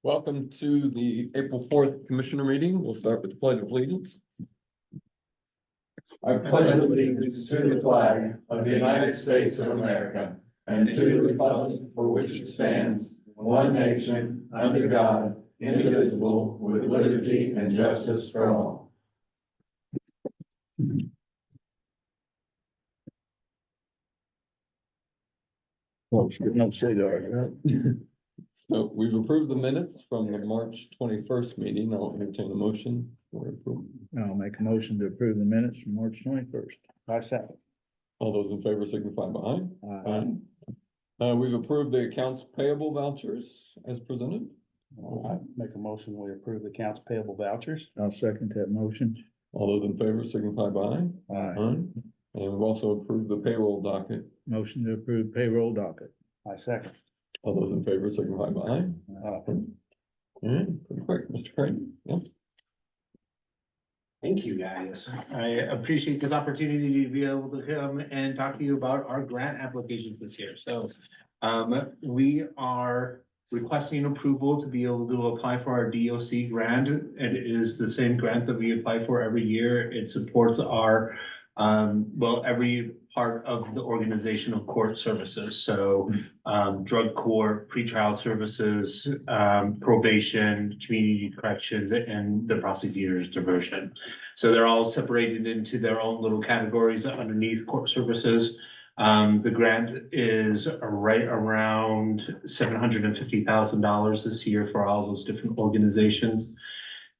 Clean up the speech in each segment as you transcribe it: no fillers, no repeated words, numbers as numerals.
Welcome to the April 4th Commissioner meeting. We'll start with the Pledge of Allegiance. I pledge allegiance to the flag of the United States of America and to the republic for which it stands, one nation, under God, indivisible, with liberty and justice for all. Well, no cigar, right? So we've approved the minutes from the March 21st meeting. I'll entertain a motion for approval. I'll make a motion to approve the minutes from March 21st. I second. All those in favor signify by aye. Aye. We've approved the accounts payable vouchers as presented. I make a motion, we approve the accounts payable vouchers. I'll second that motion. All those in favor signify by aye. Aye. And we've also approved the payroll docket. Motion to approve payroll docket. I second. All those in favor signify by aye. All right, pretty quick, Mr. Creighton. Yep. Thank you, guys. I appreciate this opportunity to be able to come and talk to you about our grant applications this year. So we are requesting approval to be able to apply for our DOC grant. It is the same grant that we apply for every year. It supports our every part of the organization of court services. So drug court, pretrial services, probation, community corrections, and the prosecutor's diversion. So they're all separated into their own little categories underneath court services. The grant is right around $750,000 this year for all those different organizations.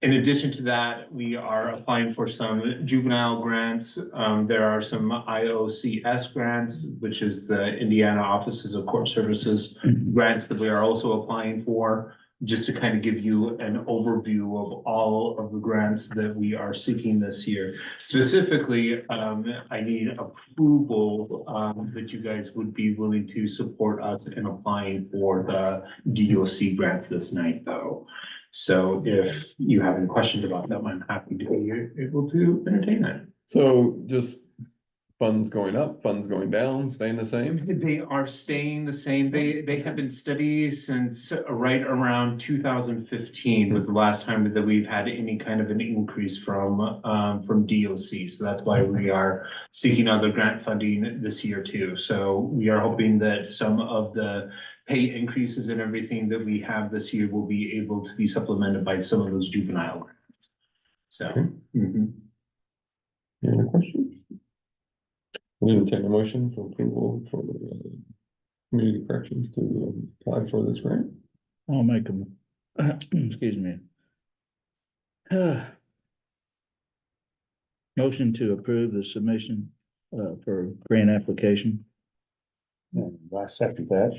In addition to that, we are applying for some juvenile grants. There are some IOCS grants, which is the Indiana Offices of Court Services grants that we are also applying for, just to kind of give you an overview of all of the grants that we are seeking this year. Specifically, I need approval that you guys would be willing to support us in applying for the DOC grants this night, though. So if you have any questions about them, I'm happy to be able to entertain that. So just funds going up, funds going down, staying the same? They are staying the same. They have been steady since right around 2015 was the last time that we've had any kind of an increase from DOC. So that's why we are seeking other grant funding this year too. So we are hoping that some of the pay increases and everything that we have this year will be able to be supplemented by some of those juvenile grants. So. Any questions? We entertain a motion for approval for the community corrections to apply for this grant. I'll make them, excuse me. Motion to approve the submission for grant application. And I second that.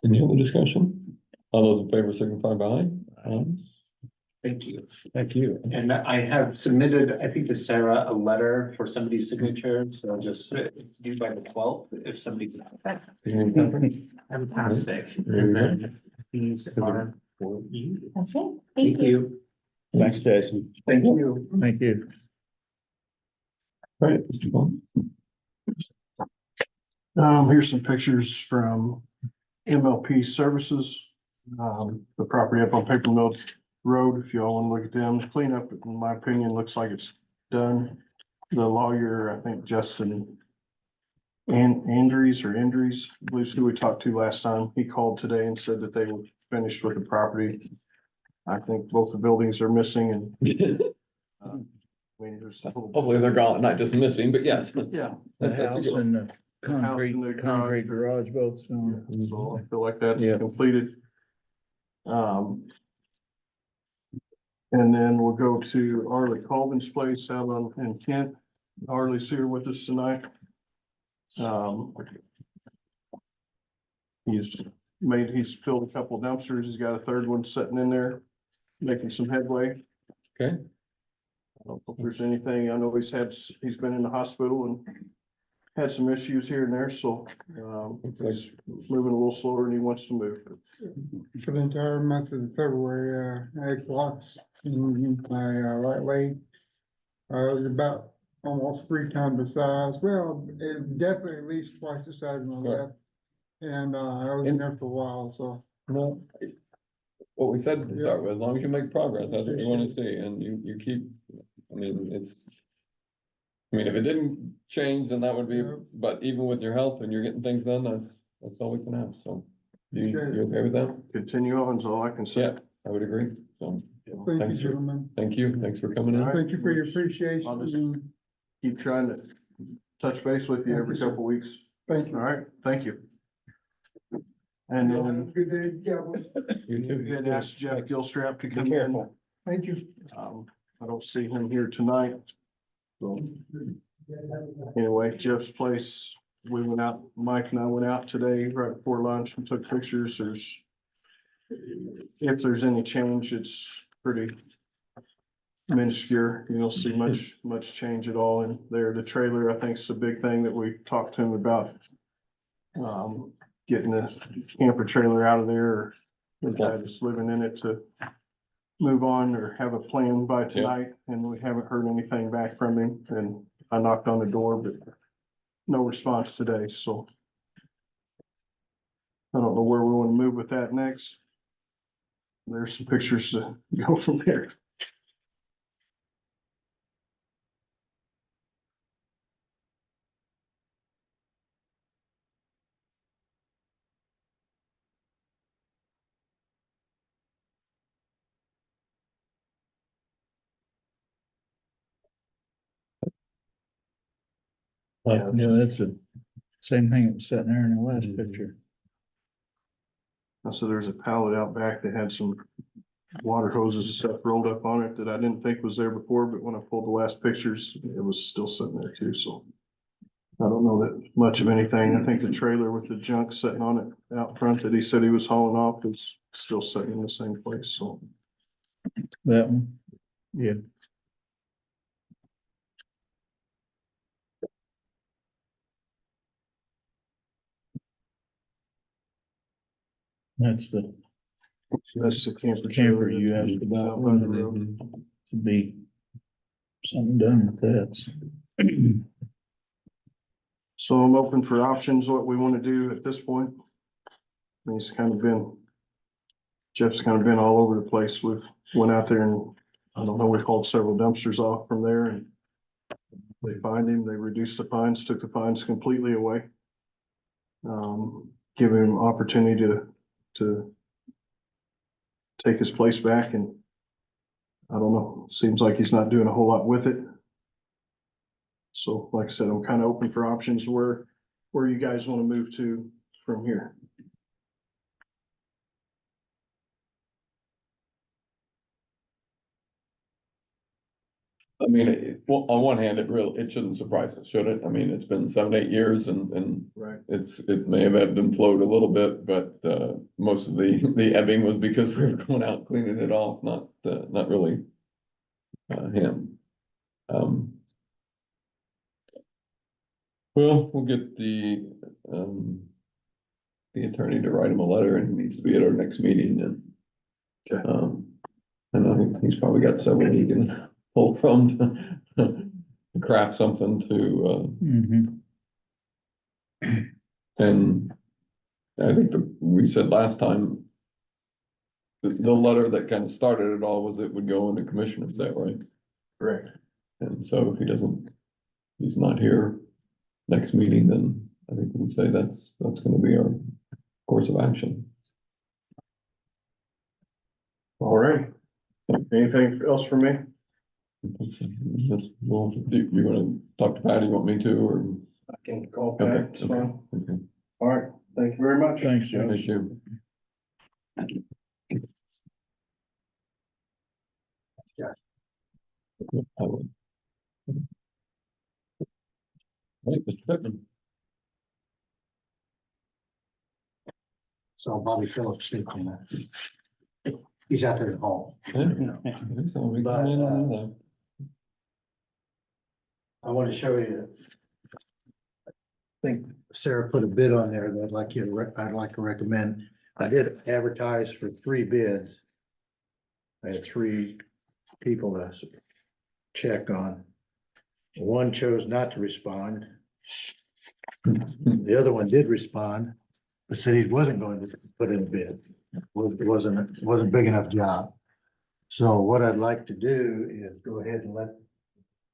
Any other discussion? All those in favor signify by aye. Aye. Thank you. Thank you. And I have submitted, I think to Sarah, a letter for somebody's signature, so just, it's due by the 12th, if somebody can. Fantastic. And then these are for you. Okay, Thank you. Thanks, Jason. Thank you. Thank you. All right, Mr. Bond. Here's some pictures from MLP Services. The property up on Paper Mills Road, if y'all want to look at them. The cleanup, in my opinion, looks like it's done. The lawyer, I think Justin Andrews, I believe who we talked to last time, he called today and said that they were finished with the property. I think both the buildings are missing and I mean, there's a little- Hopefully they're gone, not just missing, but yes. yeah. The house and the concrete, and the concrete garage both. So I feel like that's Yeah. completed. And then we'll go to Arlie Colvin's place out in Kent. Arlie's here with us tonight. He's filled a couple dumpsters. He's got a third one sitting in there, making some headway. Okay. I don't know if there's anything. I know he's been in the hospital and had some issues here and there, so he's moving a little slower than he wants to move. For the entire month of February, egg blocks in my right leg. It was about almost 3 times the size. Well, it definitely at least twice the size of my left. And I was in there for a while, so. No, what we said to start with, as long as you make progress, that's what we wanna see, and you keep, I mean, I mean, if it didn't change, then that would be, Yeah. but even with your health and you're getting things done, that's all we can have, so. You okay with that? Continue on is all I can say. Yeah, I would agree, so. Thank you, Thanks for, gentlemen. thank you, thanks for coming in. Thank you for your appreciation. I'll just- and Keep trying to touch base with you every couple weeks. Thank All you. right, thank you. And Have a then good day, Cowboys. You too. we had asked Jeff Gilstrap to come in. careful. Thank you. I don't see him here tonight. So anyway, Jeff's place, we went out, Mike and I went out today right before lunch and took pictures. If there's any change, it's pretty minuscule. You don't see much change at all in there. The trailer, I think, is a big thing that we talked to him about. Getting the camper trailer out of there, or the guy that's living in it to move on or have a plan by tonight, and we haven't heard anything back from him, and I knocked on the door, but no response today, so. I don't know where we want to move with that next. There's some pictures to go from there. Yeah, that's the same thing that was sitting there in the last picture. So there's a pallet out back that had some water hoses and stuff rolled up on it that I didn't think was there before, but when I pulled the last pictures, it was still sitting there too, so. I don't know that much of anything. I think the trailer with the junk sitting on it out front that he said he was hauling off is still sitting in the same place, so. That one, yeah. That's the That's the camper. camper trailer you that- asked about, out by the wanted road. to be something done with that. So I'm open for options, what we want to do at this point. He's kind of been, Jeff's kind of been all over the place. We've went out there and, I don't know, we hauled several dumpsters off from there and they fined him, they reduced the fines, took the fines completely away. Give him opportunity to take his place back, and I don't know, seems like he's not doing a whole lot with it. So like I said, I'm kind of open for options where you guys want to move to from here. I mean, well, on one hand, it shouldn't surprise us, should it? I mean, it's been 7, 8 years and Right. it may have ebbed and flowed a little bit, but, most of the ebbing was because we were going out cleaning it off, not really, him. Well, we'll get the attorney to write him a letter, and he needs to be at our next meeting, and. Okay. And I think he's probably got several he can pull from to craft something to, Mhm. and I think we said last time. The letter that kind of started it all was it would go into commissioner, is that right? Correct. And so if he's not here next meeting, then I think we'd say that's gonna be our course of action. All right. Anything else for me? Yes, well, do you wanna talk to Patty, you want me to, or? I can call Okay, back. It's fine. okay. All right. Thank you very much. Thanks, Thank Josh. you. I will. Right, Mr. Pittman. So Bobby Phillips sleeping there. He's out there at home. But, I want to show you. I think Sarah put a bid on there that I'd like to recommend. I did advertise for 3 bids. I had 3 people to check on. One chose not to respond. The other one did respond, but said he wasn't going to put in a bid. wasn't a big enough job. So what I'd like to do is go ahead and let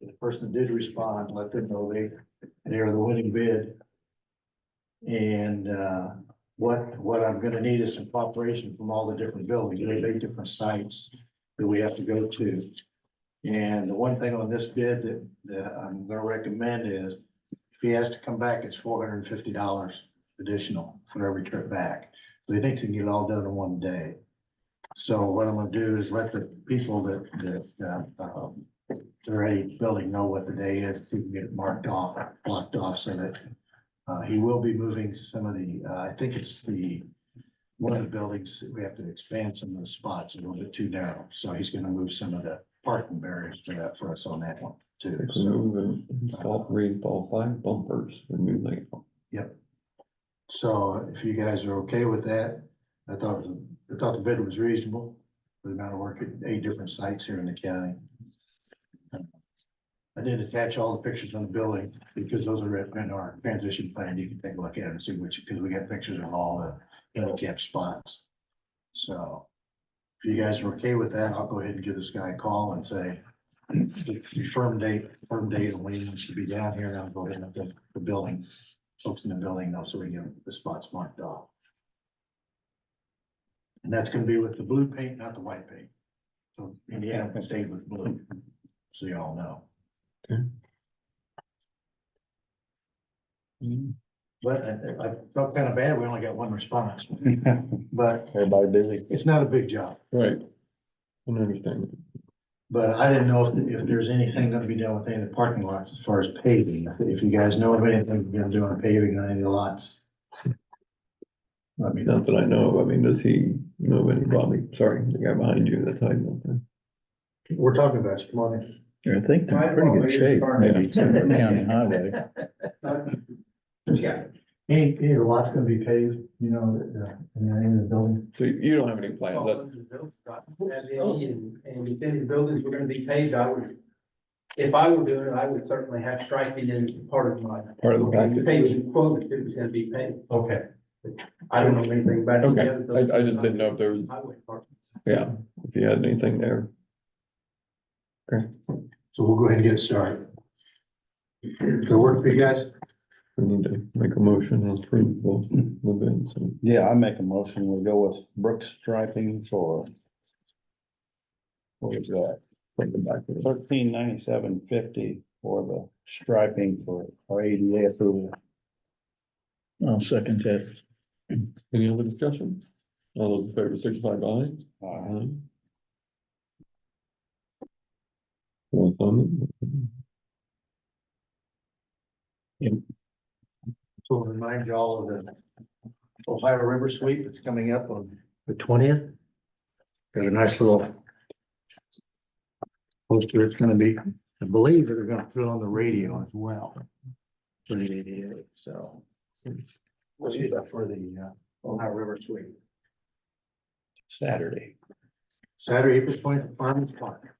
the person that did respond, let them know they are the winning bid. And, what I'm gonna need is some cooperation from all the different buildings. There are 8 different sites that we have to go to. And the one thing on this bid that I'm gonna recommend is if he has to come back, it's $450 additional for every trip back. So he thinks he can get it all done in one day. So what I'm gonna do is let the people that they're already building know what the day is, so we can get it marked off, blocked off, so that he will be moving some of the, I think it's one of the buildings, we have to expand some of the spots a little bit too narrow. So he's gonna move some of the parking barriers for us on that one too. Take a So, move and reinstall 5 bumpers for new layout. yep. So if you guys are okay with that, I thought the bid was reasonable for the amount of work at 8 different sites here in the county. I did attach all the pictures on the building because those are in our transition plan. You can take a look at it and see which, because we got pictures of all the handicap spots. So if you guys are okay with that, I'll go ahead and give this guy a call and say, firm date and when he wants to be down here, and I'll go ahead and let the building, folks in the building know so we get the spots marked off. And that's gonna be with the blue paint, not the white paint. So Indiana can stay with blue, so you all know. But I felt kind of bad, we only got one response. But Everybody busy. it's not a big job. Right. I understand. But I didn't know if there's anything gonna be done with any of the parking lots as far as paving. If you guys know of anything you're gonna do on paving on any of the lots. Let me know. Not that I know of. I mean, does he know of anybody? Sorry, the guy behind you that's hiding up there. We're talking about you, come on in. I think they're in pretty good shape, maybe some county highway. Yeah. Any of the lots gonna be paved, you know, in the building? So you don't have any plans? That, And if any buildings were gonna be paved, if I were doing it, I would certainly have striping as part of my. Part of the package. Paving quote, if it was gonna be paved. Okay. I don't know anything about. any okay, other buildings. I just didn't know if there was, Highway department. yeah, if you had anything there. So we'll go ahead and get started. Does it work for you guys? We need to make a motion and approve the bids. And Yeah, I make a motion, we go with Brooks striping for. What was that? put them back there. $1397.50 for the striping for our ADA approval. I'll second that. Any other discussion? All those in favor, signify by aye. Aye. One comment? So I'll remind you all of the Ohio River Sweep that's coming up on the 20th. Got a nice little poster. It's gonna be, I believe that they're gonna put it on the radio as well. For the ADA, so. We'll see that for the Ohio River Sweep. Saturday. Saturday, April 20th, Farmers Park.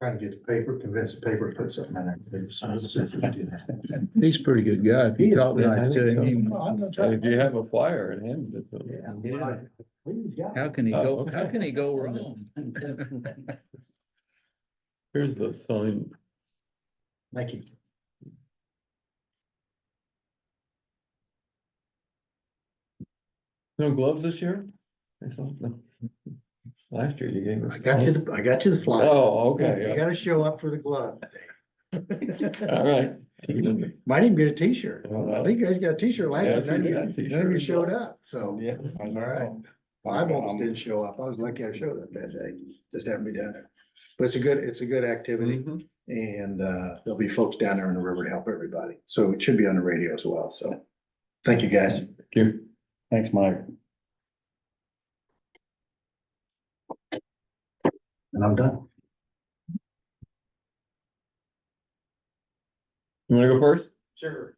Trying to get the paper, convince the paper to put something in there. So let's just do that. He's a pretty good guy. If you talk Yeah, like I think so. him, I'm gonna try. If you have a flyer and hand it to them. Yeah. We've got- how can he Oh, go, okay. how can he go wrong? Here's the sign. Thank you. No gloves this year? I thought, no. Last year you gave us. I got you the flyer. Oh, okay, You yeah. gotta show up for the glove. All right. Might even get a t-shirt. I think you guys got a t-shirt last Yes, time. we None got of you t-shirts. showed up, so. Yeah. All right. Well, I almost didn't show up. I was lucky I showed up that day. Just happened to be down there. But it's a good activity. Mhm. And there'll be folks down there in the river to help everybody. So it should be on the radio as well. So thank you, guys. Thank you. Thanks, Mike. And I'm done. You wanna go first? Sure.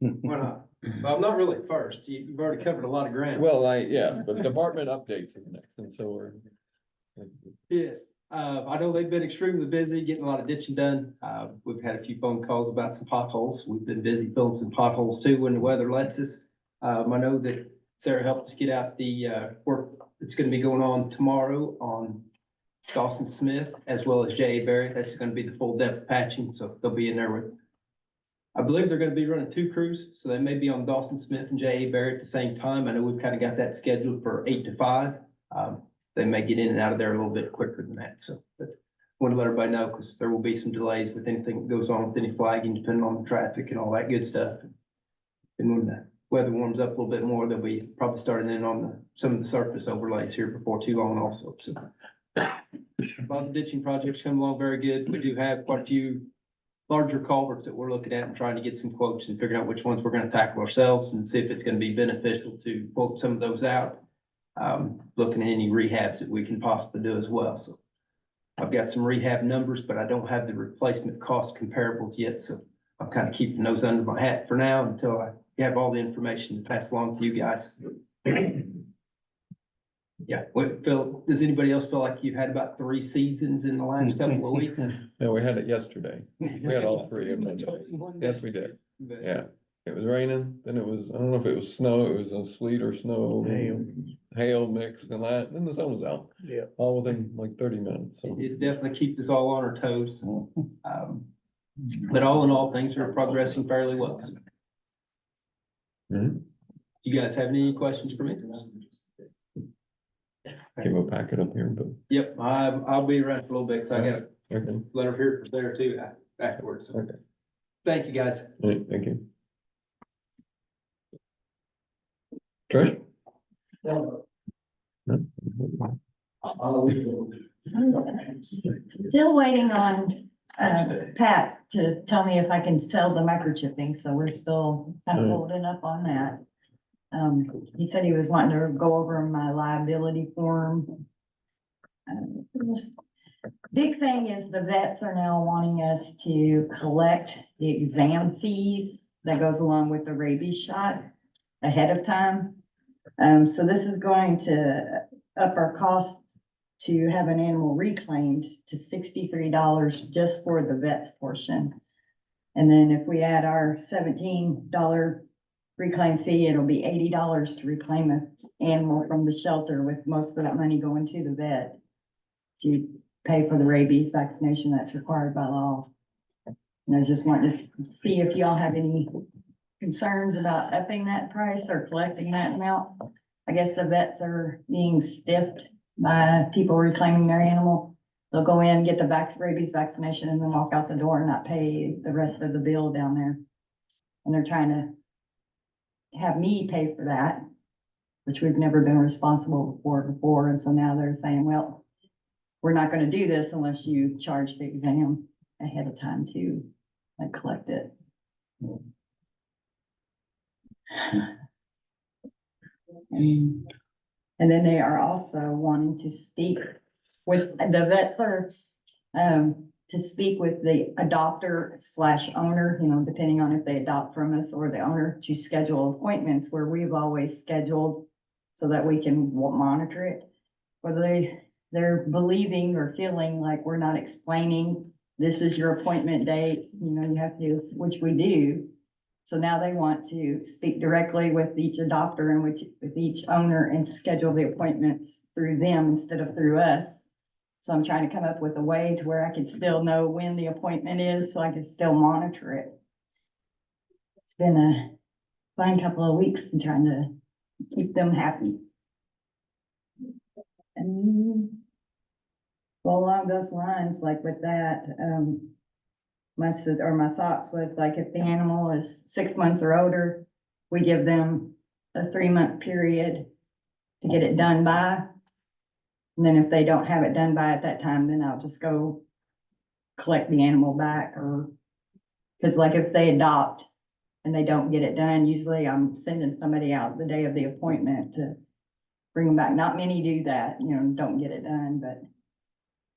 Why not? Well, I'm not really first. You've already covered a lot of ground. Well, yes, but department updates is next, and so we're. Yes, I know they've been extremely busy getting a lot of ditching done. We've had a few phone calls about some potholes. We've been busy filling some potholes too when the weather lets us. I know that Sarah helped us get out the, work that's gonna be going on tomorrow on Dawson Smith as well as J.A. Barrett. That's gonna be the full depth patching, so they'll be in there with. I believe they're gonna be running 2 crews, so they may be on Dawson Smith and J.A. Barrett at the same time. I know we've kind of got that scheduled for 8 to 5. They may get in and out of there a little bit quicker than that, so. But want to let everybody know, because there will be some delays with anything that goes on with any flagging, depending on the traffic and all that good stuff. And when the weather warms up a little bit more, they'll be probably starting in on some of the surface overlays here before too long also, so. A lot of ditching projects come along very good. We do have quite a few larger culverts that we're looking at and trying to get some quotes and figuring out which ones we're gonna tackle ourselves and see if it's gonna be beneficial to quote some of those out. Looking at any rehabs that we can possibly do as well, so. I've got some rehab numbers, but I don't have the replacement cost comparables yet, so I'm kind of keeping those under my hat for now until I have all the information to pass along to you guys. Yeah, does anybody else feel like you've had about 3 seasons in the last couple of weeks? No, we had it yesterday. We had all 3 in one day. Yes, we did. But- Yeah, it was raining, then it was, I don't know if it was snow, it was a sleet or snow. Hail mixed and that, then the sun was out, Yeah. all within like 30 minutes, so. It definitely keeps us all on our toes. But all in all, things are progressing fairly well. Mhm. You guys have any questions for me? Give a packet up here, but, Yep, I'll be around for a little bit, because I got a okay, letter here for there too afterwards. So okay, thank you, guys. all right, thank you. Trish? No? Still waiting on, Pat to tell me if I can sell the microchipping, so we're still kind of holding up on that. He said he was wanting to go over my liability form. Big thing is the vets are now wanting us to collect the exam fees that goes along with the rabies shot ahead of time. So this is going to up our cost to have an animal reclaimed to $63 just for the vets portion. And then if we add our $17 reclaim fee, it'll be $80 to reclaim an animal from the shelter, with most of that money going to the vet to pay for the rabies vaccination that's required by law. And I just want to see if y'all have any concerns about upping that price or collecting that amount. I guess the vets are being stiffed by people reclaiming their animal. They'll go in, get the rabies vaccination, and then walk out the door and not pay the rest of the bill down there. And they're trying to have me pay for that, which we've never been responsible for before. And so now they're saying, well, we're not gonna do this unless you charge the exam ahead of time to like collect it. And then they are also wanting to speak with, the vets are, to speak with the adopter slash owner, you know, depending on if they adopt from us or the owner, to schedule appointments where we've always scheduled so that we can monitor it. Whether they're believing or feeling like we're not explaining, this is your appointment date, you know, you have to, which we do. So now they want to speak directly with each adopter and with each owner and schedule the appointments through them instead of through us. So I'm trying to come up with a way to where I can still know when the appointment is, so I can still monitor it. It's been a fine couple of weeks in trying to keep them happy. And well, along those lines, like with that, my thoughts was like, if the animal is 6 months or older, we give them a 3-month period to get it done by. And then if they don't have it done by at that time, then I'll just go collect the animal back, or, cause like if they adopt and they don't get it done, usually I'm sending somebody out the day of the appointment to bring them back. Not many do that, you know, don't get it done, but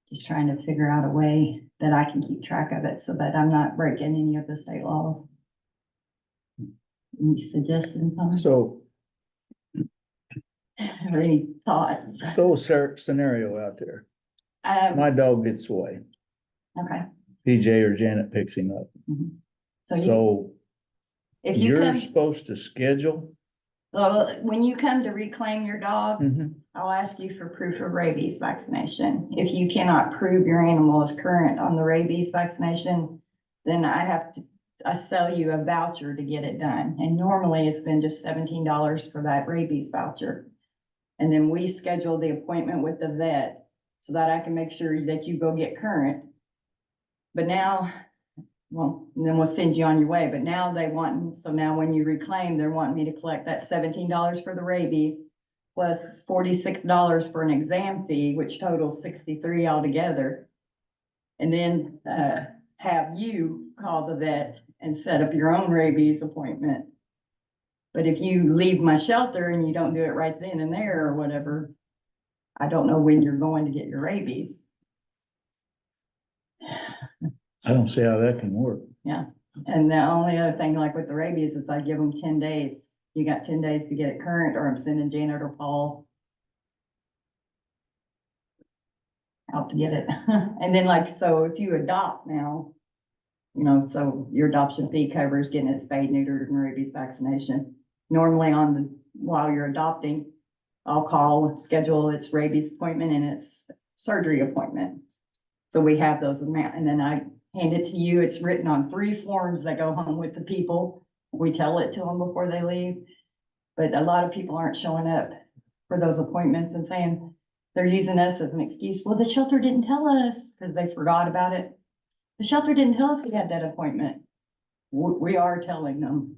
just trying to figure out a way that I can keep track of it so that I'm not breaking any of the state laws. Any suggestions on it? So Or any thoughts? throw a scenario out there. My dog gets away. Okay. PJ or Janet picks him up. So you, So if you you're come, supposed to schedule Well, when you come to reclaim your dog, Mhm. I'll ask you for proof of rabies vaccination. If you cannot prove your animal is current on the rabies vaccination, then I sell you a voucher to get it done. And normally it's been just $17 for that rabies voucher. And then we schedule the appointment with the vet so that I can make sure that you go get current. But now, well, and then we'll send you on your way, but now so now when you reclaim, they're wanting me to collect that $17 for the rabies plus $46 for an exam fee, which totals 63 altogether. And then, have you call the vet and set up your own rabies appointment. But if you leave my shelter and you don't do it right then and there or whatever, I don't know when you're going to get your rabies. I don't see how that can work. And the only other thing, like with the rabies, is I give them 10 days. You got 10 days to get it current, or I'm sending Janet or Paul out to get it. And then like, so if you adopt now, you know, so your adoption fee covers getting it spayed, neutered, and rabies vaccination. Normally while you're adopting, I'll call, schedule its rabies appointment and its surgery appointment. So we have those amount, and then I hand it to you. It's written on 3 forms that go home with the people. We tell it to them before they leave. But a lot of people aren't showing up for those appointments and saying they're using us as an excuse. Well, the shelter didn't tell us because they forgot about it. The shelter didn't tell us we had that appointment. We are telling them.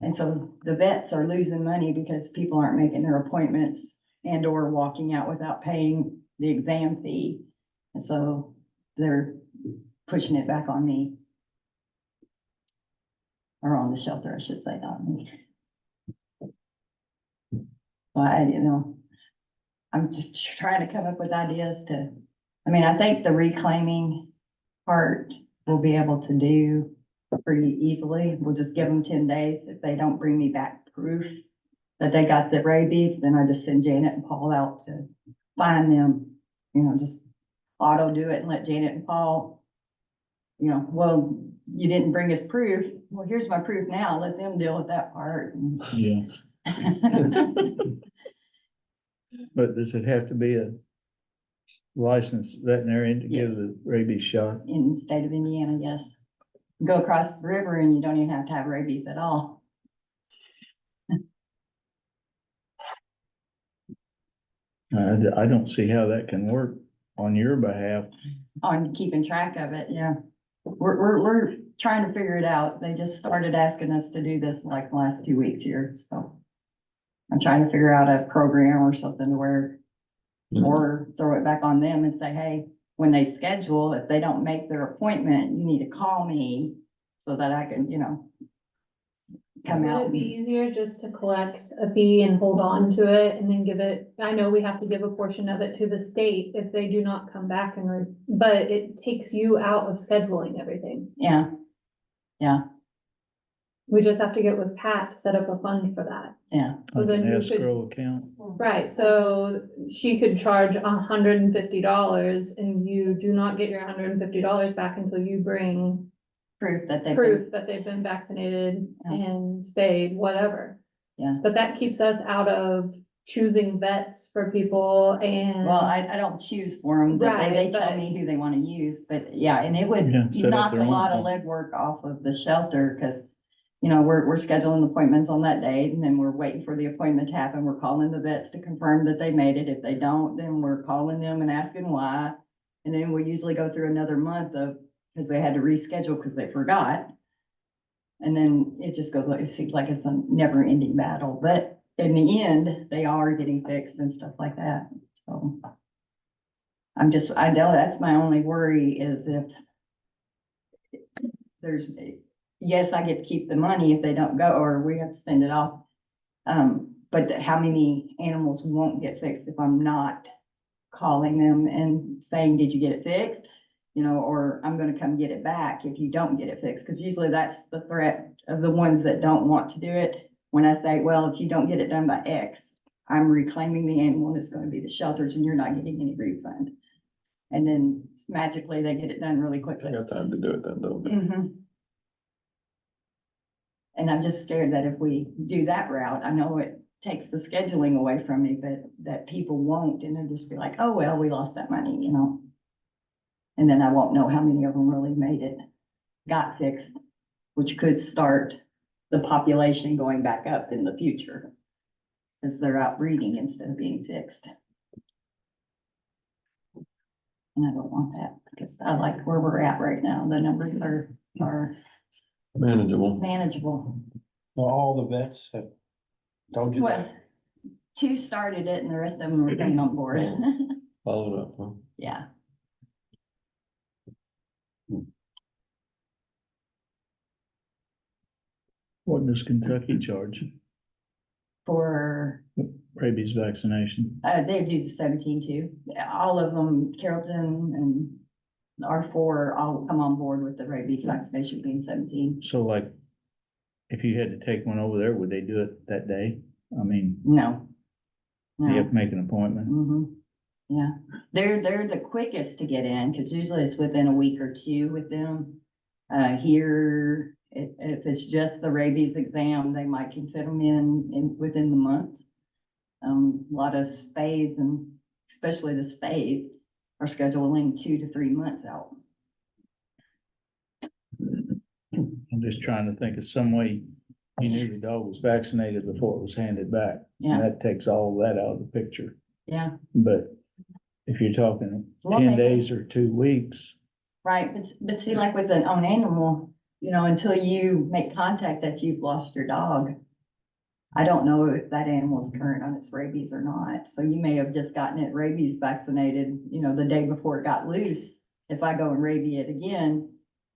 And so the vets are losing money because people aren't making their appointments and or walking out without paying the exam fee. And so they're pushing it back on me. Or on the shelter, I should say, not me. Well, I'm just trying to come up with ideas I think the reclaiming part we'll be able to do pretty easily. We'll just give them 10 days. If they don't bring me back proof that they got the rabies, then I just send Janet and Paul out to find them, just auto do it and let Janet and Paul, well, you didn't bring us proof. Well, here's my proof now. Let them deal with that part. Yeah. But does it have to be a licensed veterinarian to give the rabies shot? In the state of Indiana, yes. Go across the river and you don't even have to have rabies at all. I don't see how that can work on your behalf. On keeping track of it, yeah. We're trying to figure it out. They just started asking us to do this like the last 2 weeks here, so. I'm trying to figure out a program or something to where, or throw it back on them and say, hey, when they schedule, if they don't make their appointment, you need to call me so that I can, come out. Would it be easier just to collect a fee and hold on to it and then give it, I know we have to give a portion of it to the state if they do not come back but it takes you out of scheduling everything. Yeah, We just have to get with Pat to set up a fund for that. yeah. So Like then an you could, escrow account. right, so she could charge $150 and you do not get your $150 back until you bring Proof that they've been, proof that they've been vaccinated Yeah. and spayed, whatever. Yeah. But that keeps us out of choosing vets for people and. well, I don't choose for them, but they Right, tell but- me who they want to use, but yeah, and it would Yeah, set up knock a their own lot of thing. legwork off of the shelter, because we're scheduling appointments on that day, and then we're waiting for the appointment to happen. We're calling the vets to confirm that they made it. If they don't, then we're calling them and asking why. And then we usually go through another month because they had to reschedule because they forgot. And then it just goes, it seems like it's a never ending battle, but in the end, they are getting fixed and stuff like that. So I know that's my only worry is if yes, I get to keep the money if they don't go, or we have to send it off. But how many animals won't get fixed if I'm not calling them and saying, did you get it fixed? Or I'm gonna come get it back if you don't get it fixed, because usually that's the threat of the ones that don't want to do it. When I say, well, if you don't get it done by X, I'm reclaiming the animal and it's gonna be the shelters and you're not getting any refund. And then magically they get it done really I quickly. got time to do it then, though. Mhm. And I'm just scared that if we do that route, I know it takes the scheduling away from me, but that people won't, and they'll just be like, oh, well, we lost that money, you know? And then I won't know how many of them really made it, got fixed, which could start the population going back up in the future. Because they're outbreeding instead of being fixed. And I don't want that, because I like where we're at right now. The numbers are Manageable. manageable. Well, all the vets have told you Well, that. 2 started it and the rest of them were coming on board. Followed up, huh? Yeah, What does Kentucky charge? for, Rabies vaccination? they do the 17 too. All of them, Carrollton and R4, all come on board with the rabies vaccination being 17. So like, if you had to take one over there, would they do it that day? I mean, No. you No. have to make an appointment. Yeah, they're the quickest to get in, because usually it's within a week or 2 with them. Here, if it's just the rabies exam, they might can fit them in within the month. A lot of spades, and especially the spades, are scheduling 2 to 3 months out. I'm just trying to think of some way you knew the dog was vaccinated before it was handed back. Yeah. And that takes all that out of the picture. Yeah, But if you're talking Well, 10 maybe. days or 2 weeks, right, but see, like with an own animal, you know, until you make contact that you've lost your dog, I don't know if that animal's current on its rabies or not. So you may have just gotten it rabies vaccinated, you know, the day before it got loose. If I go and rabies it again,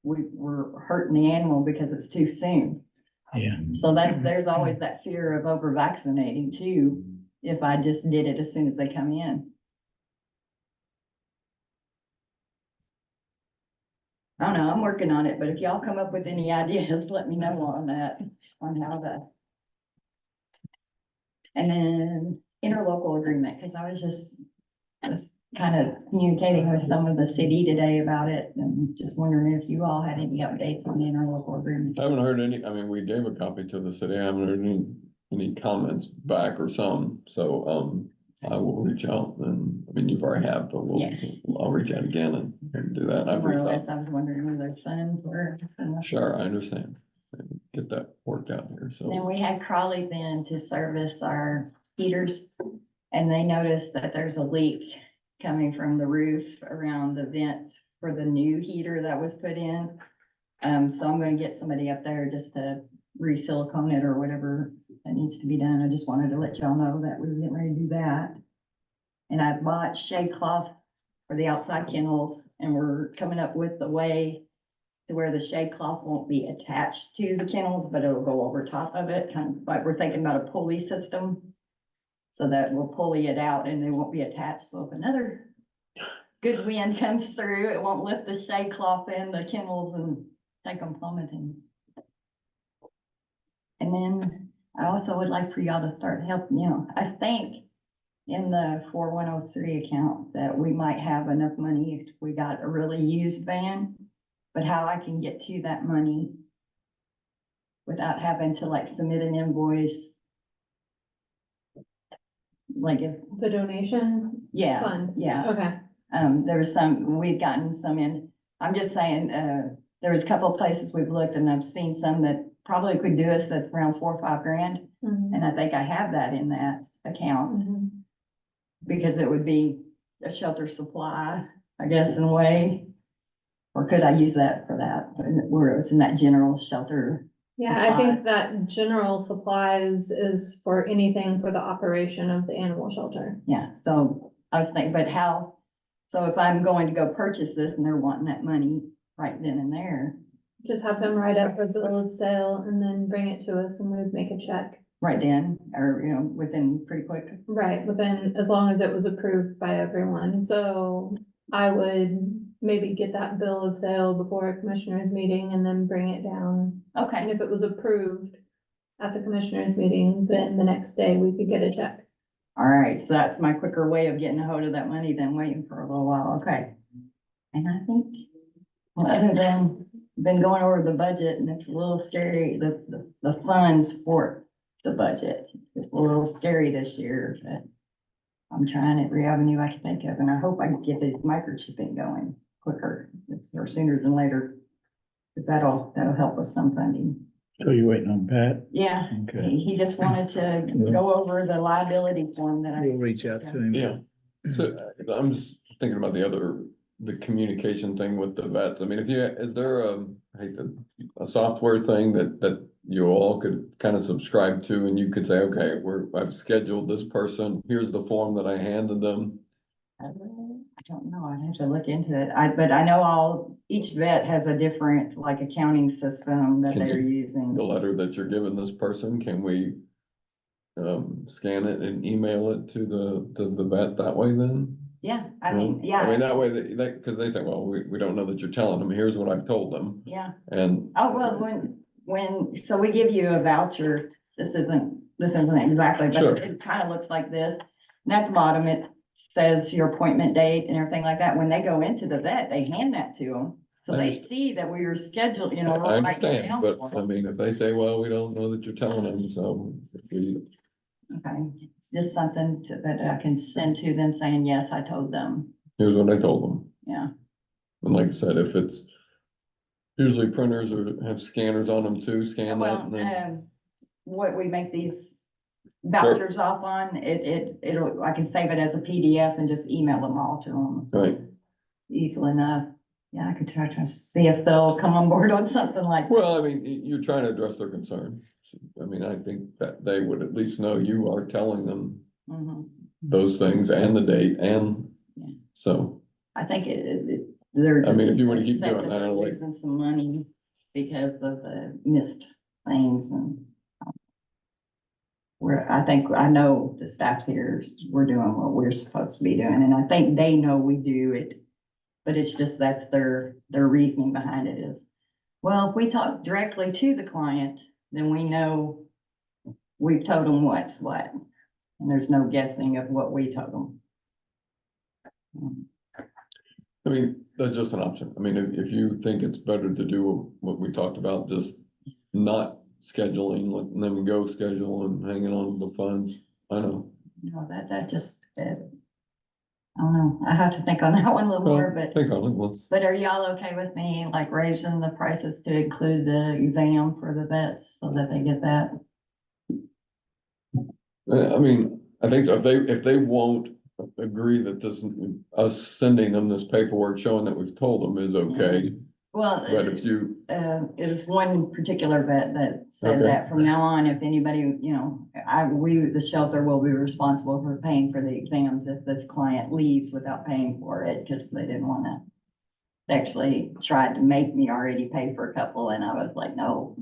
we're hurting the animal because it's too soon. yeah. So there's always that fear of over vaccinating too, if I just did it as soon as they come in. I don't know, I'm working on it, but if y'all come up with any ideas, let me know on that, on how to. And then interlocal agreement, because I was kind of communicating with some of the city today about it, and just wondering if you all had any updates on the interlocal agreement. I haven't heard any, I mean, we gave a copy to the city. I haven't heard any comments back or some, so, I will reach out and, I mean, you've already have, but Yeah. I'll reach out again and do that. I've More or reached less, out. I was wondering where their funds were. Sure, I understand. Get that worked out here, so. Then we had Crawley's in to service our heaters, and they noticed that there's a leak coming from the roof around the vent for the new heater that was put in. So I'm gonna get somebody up there just to re-silicone it or whatever that needs to be done. I just wanted to let y'all know that we were getting ready to do that. And I bought shade cloth for the outside kennels, and we're coming up with the way to where the shade cloth won't be attached to the kennels, but it'll go over top of it, kind of like we're thinking about a pulley system. So that we'll pulley it out and they won't be attached. So if another good wind comes through, it won't lift the shade cloth in the kennels and take them plummeting. And then I also would like for y'all to start helping, you know, I think in the 4103 account that we might have enough money if we got a really used van, but how I can get to that money without having to like submit an invoice. Like if, The donation yeah, fund. yeah. Okay, There was some, we've gotten some in, I'm just saying, there was a couple of places we've looked and I've seen some that probably could do us, that's around 4 or 5 grand. Mhm. And I think I have that in that account Mhm. because it would be a shelter supply, I guess, in a way. Or could I use that for that, where it's in that general shelter? Yeah, I supply? think that general supplies is for anything for the operation of the animal shelter. Yeah, so I was thinking, but how, so if I'm going to go purchase this and they're wanting that money right then and there, Just have them write up a bill of sale and then bring it to us and we would make a check. right then, or, you know, within pretty quick. Right, within, as long as it was approved by everyone. So I would maybe get that bill of sale before a commissioners meeting and then bring it down. And Okay, if it was approved at the commissioners meeting, then the next day we could get a check. all right, so that's my quicker way of getting a hold of that money than waiting for a little while, okay. And I think, well, other than been going over the budget and it's a little scary, the funds for the budget. It's a little scary this year, but I'm trying every avenue I can think of, and I hope I can get this microchipping going quicker, or sooner than later. But that'll help with some funding. So you're waiting on Pat? Yeah, Okay. he just wanted to go over the liability form that We'll reach out to him. Yeah. So I'm just thinking about the communication thing with the vets. I mean, is there a software thing that you all could kind of subscribe to, and you could say, okay, I've scheduled this person, here's the form that I handed them. I don't know, I'd have to look into it. But I know each vet has a different like accounting system that Can they're The using. letter that you're giving this person, can we scan it and email it to the vet that way then? Yeah, I mean, That way, because they say, well, we don't know that you're telling them, here's what I've told them, yeah. and Oh, well, so we give you a voucher, this isn't exactly, Sure. but it kind of looks like this. And at the bottom, it says your appointment date and everything like that. When they go into the vet, they hand that to them. So I they understand. see that we were scheduled, I write it understand, down but for I them. mean, if they say, well, we don't know that you're telling them, so Okay, it's just something that I can send to them saying, yes, I told them, here's what I told them. yeah. And like I said, if it's usually printers have scanners on them too, scan that. Well, And then, what we make these vouchers off on, I can save it as a PDF and just email them all to them. Right. Easily enough. Yeah, I could try to see if they'll come on board on something like that. Well, I mean, you're trying to address their concern. I mean, I think that they would at least know you are telling them Mhm. those things and the date and Yeah. so. I think they're. I mean, if just you wanna upset keep doing that that, they're like- losing some money because of the missed things and. I know the staff here, we're doing what we're supposed to be doing, and I think they know we do it. But it's just, that's their reasoning behind it is, well, if we talk directly to the client, then we know we've told them what's what. And there's no guessing of what we told them. I mean, that's just an option. I mean, if you think it's better to do what we talked about, just not scheduling, letting them go schedule and hanging on to the funds. I know. That just, I don't know, I have to think on that one a little more, but. Think on it, But are y'all okay with me like raising the prices to include the exam for the vets so that they get that? I mean, I think so. If they won't agree that us sending them this paperwork showing that we've told them is okay, Well, but if you, it was one particular vet that said Okay. that from now on, if anybody, the shelter will be responsible for paying for the exams if this client leaves without paying for it, because they didn't wanna. They actually tried to make me already pay for a couple, and I was like, no,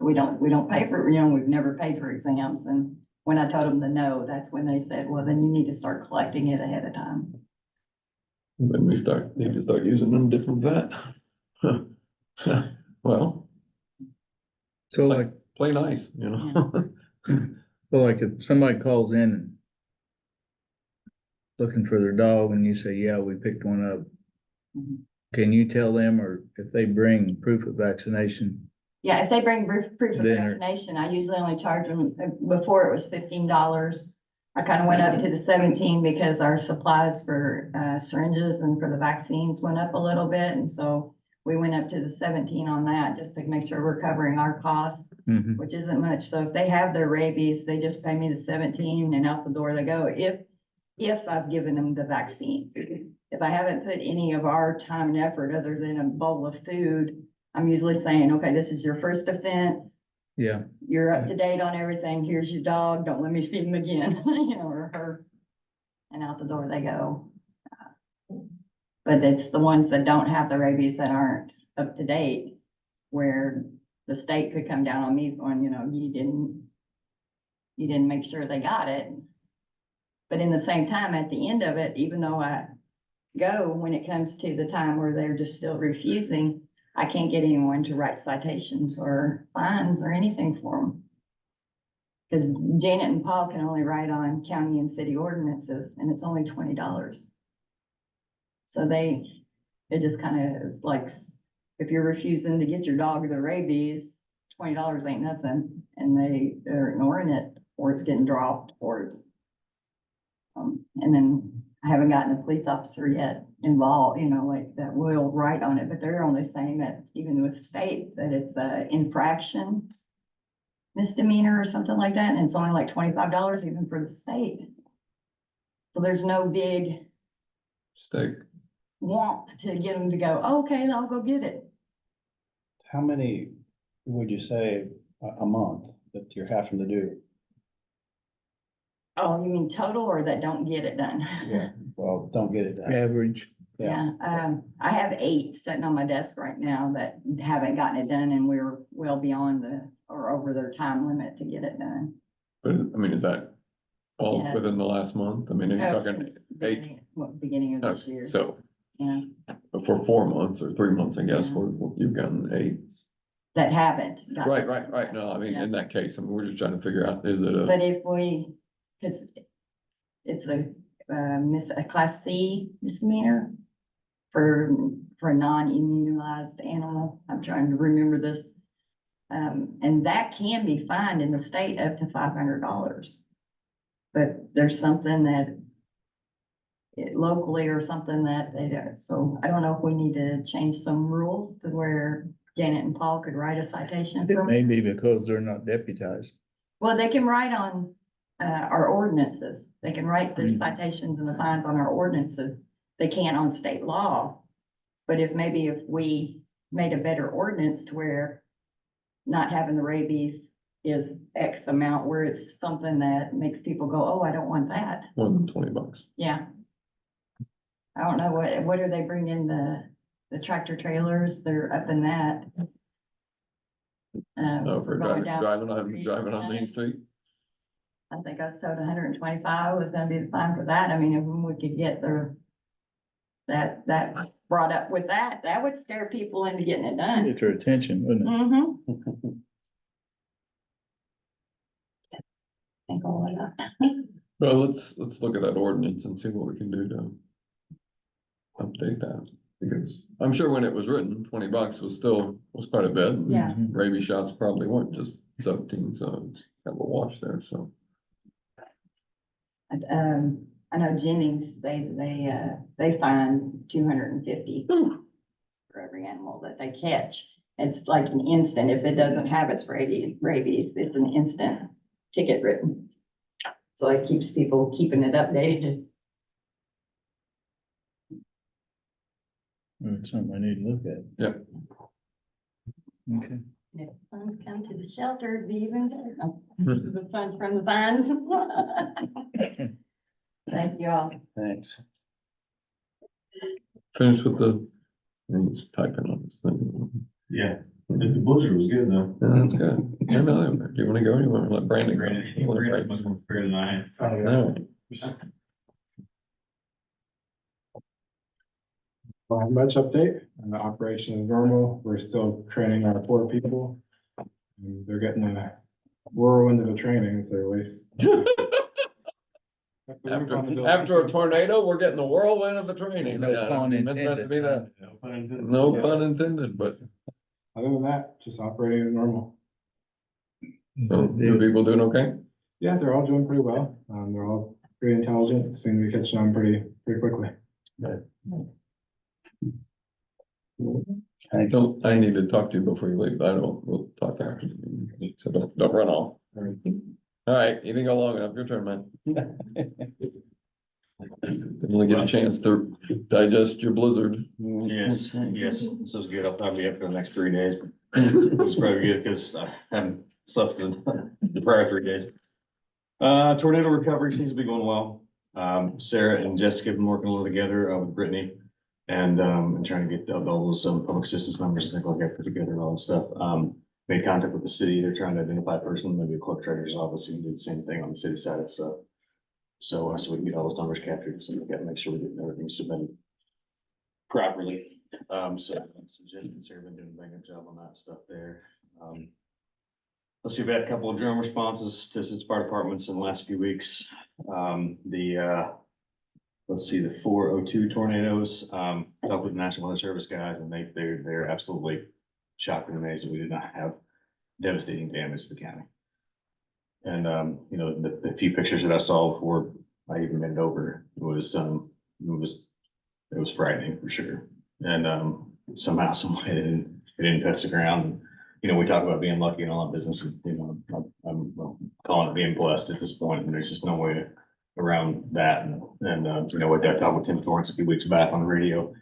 we don't pay for, we've never paid for exams, and when I told them to no, that's when they said, well, then you need to start collecting it ahead of time. then we need to start using them different vet. Well, So like, play nice, so like if somebody calls in and looking for their dog and you say, yeah, we picked one up, Mhm. can you tell them, or if they bring proof of vaccination? Yeah, if they bring proof of Then- vaccination, I usually only charge them, before it was $15. I kind of went up to the 17 because our supplies for syringes and for the vaccines went up a little bit, and so we went up to the 17 on that, just to make sure we're covering our costs, Mhm. which isn't much. So if they have their rabies, they just pay me the 17 and out the door they go, if I've given them the vaccines. If I haven't put any of our time and effort other than a bowl of food, I'm usually saying, okay, this is your first offense. Yeah, You're up to date on everything. Here's your dog. Don't let me feed him again, or her. And out the door they go. But it's the ones that don't have the rabies that aren't up to date, where the state could come down on me going, you didn't make sure they got it. But in the same time, at the end of it, even though I go, when it comes to the time where they're just still refusing, I can't get anyone to write citations or fines or anything for them. Because Janet and Paul can only write on county and city ordinances, and it's only $20. So it just kind of is like if you're refusing to get your dog the rabies, $20 ain't nothing, and they're ignoring it, or it's getting dropped, or it's. And then I haven't gotten a police officer yet involved, like that will write on it, but they're only saying that even with state, that it's a infraction misdemeanor or something like that, and it's only like $25 even for the state. So there's no big Steak. want to get them to go, okay, I'll go get it. How many would you say a month that you're having to do? Oh, you mean total or that don't get it done? Yeah, well, don't get it done. Average. Yeah, I have 8 sitting on my desk right now that haven't gotten it done, and we're well beyond or over their time limit to get it done. But I mean, is that all Yeah. within the last month? I mean, are you Oh, talking since the 8? beginning of Oh, this year, so yeah, for 4 months or 3 months, I guess, Yeah. you've gotten 8. that haven't. got- Right. No, I mean, Yeah. in that case, I mean, we're just trying to figure out, is it But if cause it's a class C misdemeanor for a non-immunized animal. I'm trying to remember this. And that can be fined in the state up to $500. But there's something that locally or something that they do. So I don't know if we need to change some rules to where Janet and Paul could write a citation. It may be because they're not deputized. Well, they can write on our ordinances. They can write the Mhm. citations and the fines on our ordinances. They can't on state law. But if we made a better ordinance to where not having the rabies is X amount, where it's something that makes people go, oh, I don't want that. more than $20? Yeah. I don't know, what are they bringing the tractor trailers? They're up in that. Oh, for going down driving the on Main Street? I think I was told 125 was gonna be the fine for that. I mean, if we could get that brought up with that would scare people into getting it done. Get their attention, wouldn't it? Mm-hmm. Think all of that. Well, let's look at that ordinance and see what we can do to update that. Because I'm sure when it was written, $20 was quite a bit. Yeah. Mhm. Rabies shots probably weren't just 17, so it's kind of a wash there, so. I know Jennings, they fine 250 for every animal that they catch. It's like an instant, if it doesn't have its rabies, it's an instant ticket written. So it keeps people keeping it updated. It's something I need to look at. Yep. Okay. If funds come to the shelter, it'd be even better. The funds from the fines. Thank you all. Thanks. Finish with he's typing on this thing. Yeah, the blizzard was good though. Yeah, that's good. I know, do you wanna go, or you wanna let Brandon go? You wanna break? Much more fair than I. No. Don't have much update, and the operation is normal, we're still training our poor people. And they're getting a whirlwind of a training, so at least. After a tornado, we're getting the whirlwind of the training. No Yeah, I pun mean, meant that to be that. No pun intended, but Other than that, just operating as normal. so, the people doing okay? Yeah, they're all doing pretty well, they're all pretty intelligent, seem to be catching on pretty quickly. Thanks. I need to talk to you before you leave, we'll talk after, the meeting, so don't run off. All right, you didn't go long enough, your turn, man. Didn't really get a chance to digest your blizzard. Yes, this is good. I'll probably be up for the next 3 days. It's probably good because I haven't slept in the prior 3 days. Tornado recovery seems to be going well. Sarah and Jessica have been working a little together with Brittany and trying to get all those public assistance numbers, I think I'll get put together and all that stuff. Made contact with the city. They're trying to identify a person, maybe a clerk treasurer's office, and do the same thing on the city side of stuff. So we can get all those numbers captured, so we gotta make sure we get everything submitted properly. So Jen and Sarah have been doing a bang up job on that stuff there. Let's see, we've had a couple of drone responses to fire departments in the last few weeks. let's see, the 402 tornadoes, talked with the National Weather Service guys, and they're absolutely shocked and amazed that we did not have devastating damage to the county. And, you know, the few pictures that I saw before I even made it over was, it was frightening for sure. And, somehow, some way it didn't touch the ground. You know, we talk about being lucky in all that business, and, you know, I'm calling it being blessed at this point, and there's just no way around that. And you know, I talked with Tim Torrance a few weeks back on the radio.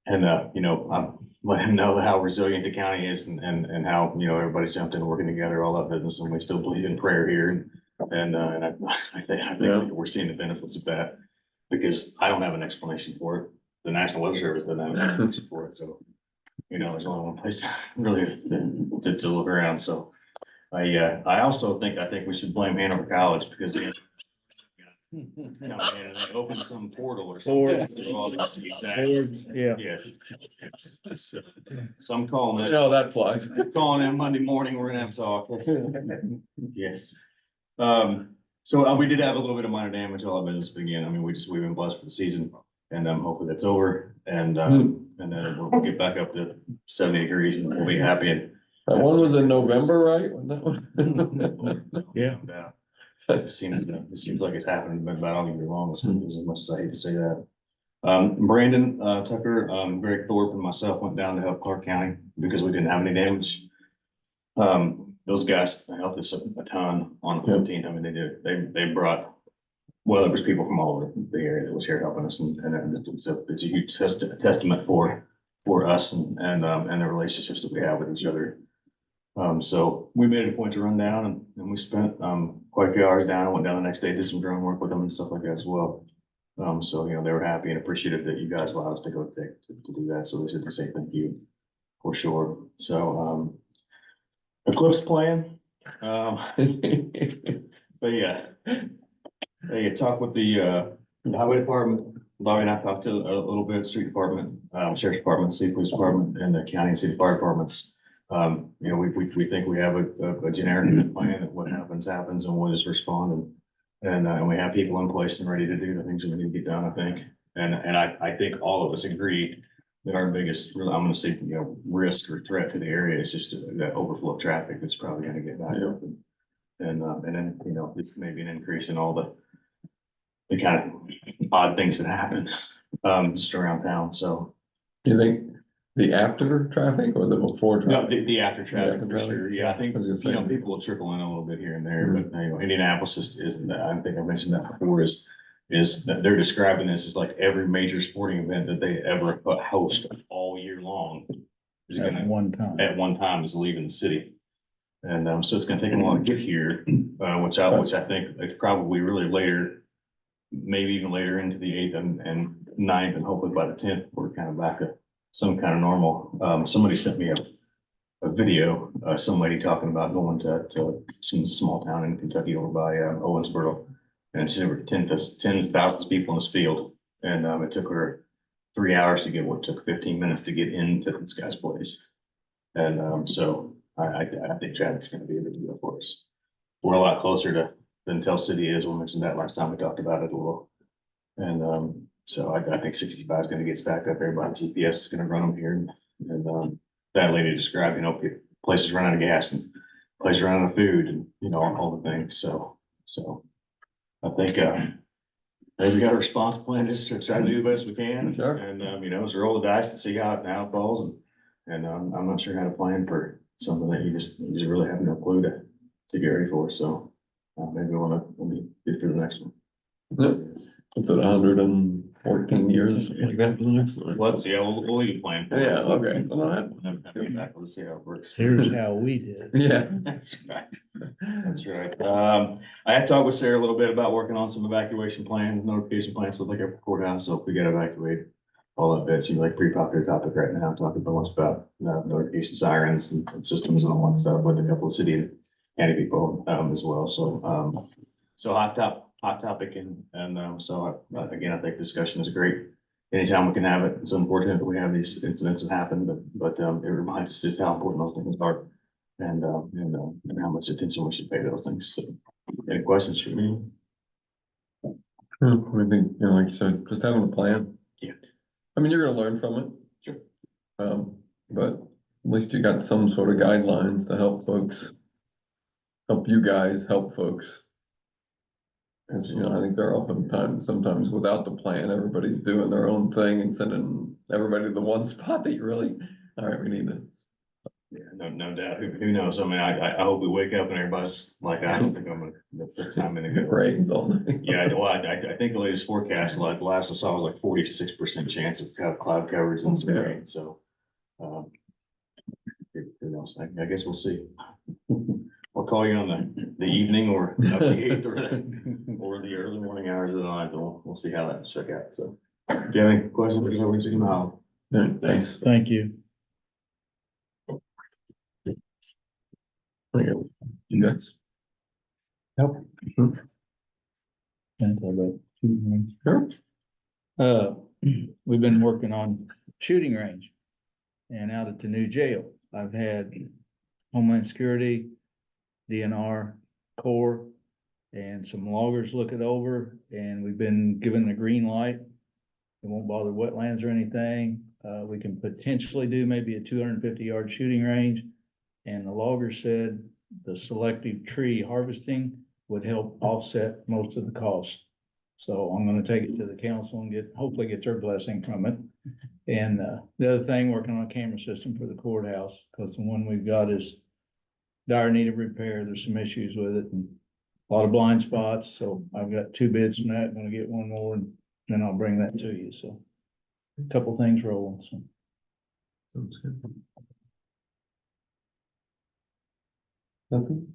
And, you know, I'm letting him know how resilient the county is and how, you know, everybody's jumped in working together, all that business, and we still believe in prayer here. And I think we're seeing the benefits of that, because I don't have an explanation for it. The National Weather Service doesn't have an explanation for it. So, you know, there's only one place really to look around. So I also think we should blame Hanover College, because they opened some portal or something. Boards, yeah. Yes. So I'm calling it. No, that flies. Calling in Monday morning, we're gonna have to talk. Yes. So we did have a little bit of minor damage, all our business, but again, I mean, we've been blessed for the season, and hopefully that's over, and then we'll get back up to 70 degrees and we'll be happy. And That one was in November, right? Wasn't that one? Yeah. it seems like it's happened about all year long, as much as I hate to say that. Brandon, Tucker, Greg Thorpe and myself went down to help Clark County because we didn't have any damage. Those guys helped us a ton on the 15th. I mean, they brought, well, there was people from all over the area that was here helping us, and it's a huge testament for us and the relationships that we have with each other. So we made it a point to run down, and we spent quite a few hours down. I went down the next day, did some drone work with them and stuff like that as well. So, you know, they were happy and appreciative that you guys allowed us to go to do that. So they said to say thank you for sure. So, Eclipse plan. But yeah, they talked with the highway department. Laurie and I talked to a little bit, street department, sheriff's department, city police department, and the county and city fire departments. You know, we think we have a generic plan that what happens, and we'll just respond, and we have people in place and ready to do the things that we need to get done, I think. And I think all of us agree that our biggest, I'm gonna say, you know, risk or threat to the area is just that overflow of traffic that's probably gonna get back up. And then, you know, it's maybe an increase in all the kind of odd things that happen, just around town, so. Do you think the after traffic or the before No, traffic? the after traffic for traffic? sure. Yeah, I think, I was gonna you know, say. people will trickle in a little bit here and there, but you know, Indianapolis isn't that. I think I mentioned that before, is that they're describing this as like every major sporting event that they ever host all year long is At gonna, one time. at one time, is leaving the city. And so it's gonna take them a while to get here, which I think it's probably really later, maybe even later into the 8th and 9th, and hopefully by the 10th, we're kind of back to some kind of normal. Somebody sent me a video, some lady talking about going to some small town in Kentucky over by Owensboro. And she said tens of thousands of people in this field. And it took her 3 hours to get what took 15 minutes to get into this guy's place. And so I think traffic's gonna be a big deal for us. We're a lot closer than Tell City is. We mentioned that last time we talked about it a little. And so I think 65 is gonna get stacked up. Everybody GPS is gonna run them here. And that lady described, you know, places run out of gas and places run out of food and, you know, all the things. So I think maybe we got a response plan, just to try to do the best we can. Sure. And you know, just roll the dice and see how it falls. And I'm not sure how to plan for something that you just really have no clue to get ready for. So maybe we'll be good for the next one. Yep. It's at 114 years or something like that. Well, yeah, we'll leave a plan. Yeah, okay. Let's see how it works. Here's how we did. Yeah. That's right. That's right. I had talked with Sarah a little bit about working on some evacuation plans, notification plans, so like our courthouse, so if we get evacuated, all that bit seems like a pretty popular topic right now, talking about notification sirens and systems and all that stuff with a couple of city and county people as well. So hot topic, and so again, I think discussion is great. Anytime we can have it. It's unfortunate that we have these incidents that happen, but it reminds us just how important those things are, and how much attention we should pay to those things. So, any questions for me? I think, like you said, just having a plan. Yeah. I mean, you're gonna learn from it. Sure. But at least you got some sort of guidelines to help folks. Help you guys, help folks. Cause I think there are oftentimes, sometimes without the plan, everybody's doing their own thing and sending everybody to the one spot that you really, all right, we need to. Yeah, no doubt. Who knows? I mean, I hope we wake up and everybody's like, I don't think the first time in a good. Rains all night. Yeah, well, I think the latest forecast, like the last I saw was like 46% chance of cloud coverage and some Yeah. rain, so. Who knows? I guess we'll see. I'll call you on the evening or the 8th or the early morning hours of the night, and we'll see how that check out, so. Do you have any questions? All right, thanks. Thank you. Okay. You guys? Nope. Can't tell that. Sure. We've been working on shooting range and out at the new jail. I've had Homeland Security, DNR, Corps, and some loggers look it over, and we've been given the green light. It won't bother wetlands or anything. We can potentially do maybe a 250-yard shooting range. And the logger said the selective tree harvesting would help offset most of the cost. So I'm gonna take it to the council and hopefully get their blessing from it. And the other thing, working on a camera system for the courthouse, because the one we've got is dire need of repair. There's some issues with it and a lot of blind spots. So I've got 2 bids from that. I'm gonna get one more and then I'll bring that to you. So a couple things rolling, so. Sounds good. Nothing?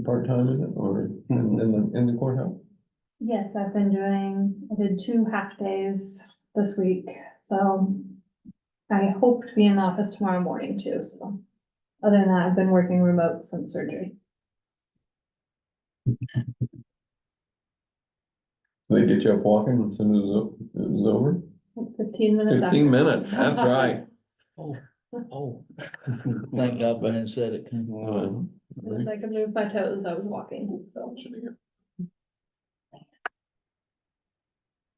Part-time in it or in the courthouse? Yes, I did 2 half days this week, so I hope to be in the office tomorrow morning too, so. Other than that, I've been working remote since surgery. They get you up walking as soon as it was over? 15 minutes. 15 minutes, that's right. Oh. Thank God I said it. As I could move my toes, I was walking, so.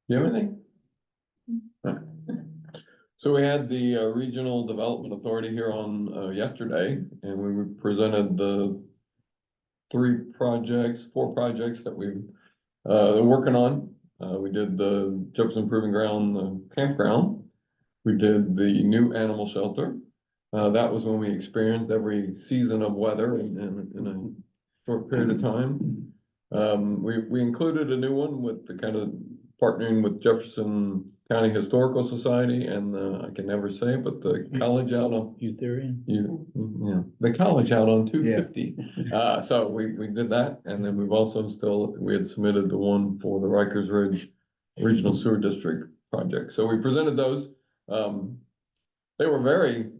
You have anything? So we had the Regional Development Authority here on yesterday, and we presented the 4 projects that we've working on. We did the Jefferson Proving Ground campground. We did the new animal shelter. That was when we experienced every season of weather in a short period of time. We included a new one with the kind of partnering with Jefferson County Historical Society and I can never say it, but the college out on the college out on 250. So we did that, and then we've also we had submitted the one for the Rikers Ridge Regional Sewer District project. So we presented those. They were very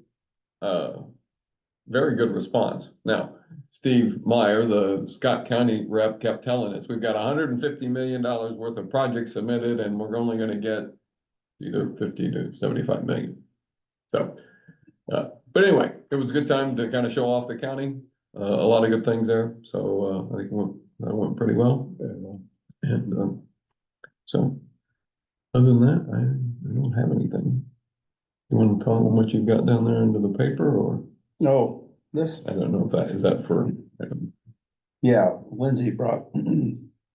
good response. Now, Steve Meyer, the Scott County rep, kept telling us, we've got $150 million worth of projects submitted, and we're only gonna get either 50 to 75 million. So, but anyway, it was a good time to kind of show off the county. A lot of good things there. So, I think that went pretty well. And, so, other than that, I don't have anything. You want to tell them what you've got down there into the paper, or? No, this, I don't know if is that for? yeah, Lindsay brought,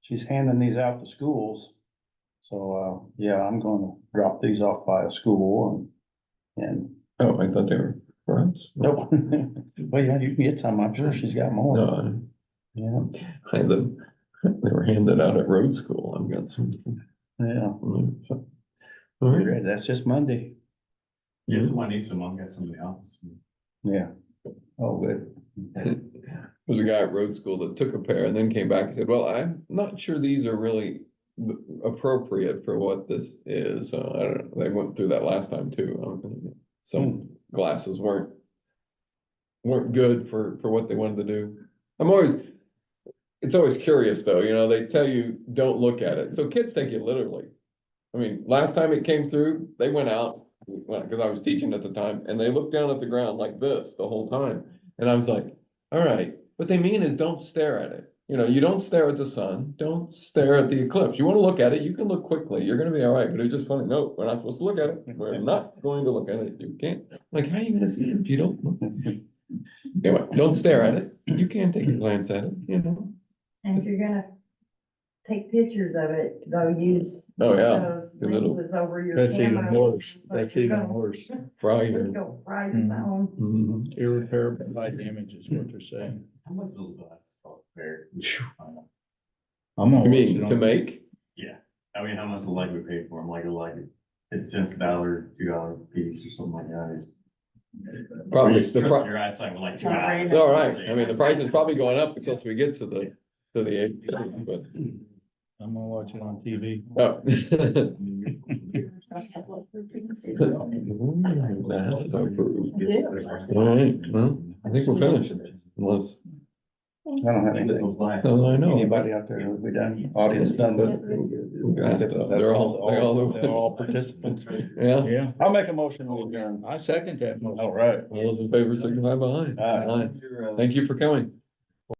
she's handing these out to schools. So, yeah, I'm gonna drop these off by a school and. Oh, I thought they were for us. Nope. Well, yeah, you can get some. I'm sure she's got more. No, Yeah, they were handed out at road school. I've got some. yeah. So, all right. Great. That's just Monday. Yeah, someone needs some, I'll get some in the office. Yeah. Oh, good. There was a guy at road school that took a pair and then came back and said, well, I'm not sure these are really appropriate for what this is. So I don't know. They went through that last time too. Some glasses weren't good for what they wanted to do. It's always curious though, they tell you, don't look at it. So kids take it literally. I mean, last time it came through, they went out, because I was teaching at the time, and they looked down at the ground like this the whole time. And I was like, all right, what they mean is don't stare at it. You know, you don't stare at the sun, don't stare at the eclipse. You wanna look at it, you can look quickly, you're gonna be all right, but it's just funny, no, we're not supposed to look at it, we're not going to look at it, you can't. Like, how are you gonna see it if you don't look? Anyway, don't stare at it, you can take a glance at it, you know, And if you're gonna take pictures of it, go use oh, yeah, those the little lenses over your That's even camera. worse. So That's you're even gonna- worse. fry It's your. gonna fry your Mhm. phone. Mhm. Irreparable light damage is what they're saying. How much those glasses cost there? I'm gonna You watch it mean on to TV. make? Yeah, I mean, how much the like we paid for them, like it's cents a dollar, $2 piece or something like that is. Probably, Your the your eyesight with like It's two not hours. It's all right, I mean, the price is probably going up the closer we get to the eighth, but, I'm gonna watch it on TV. oh. That's approved. All right, well, I think we're finished, unless, I don't have anything. oh, I know. Anybody out there, we done, audience done with? They're all. They're all participants. Yeah, Yeah, I'll make a motion to adjourn. I second that motion. All right. all those in favor signify by aye. Aye. Aye. Thank you for coming.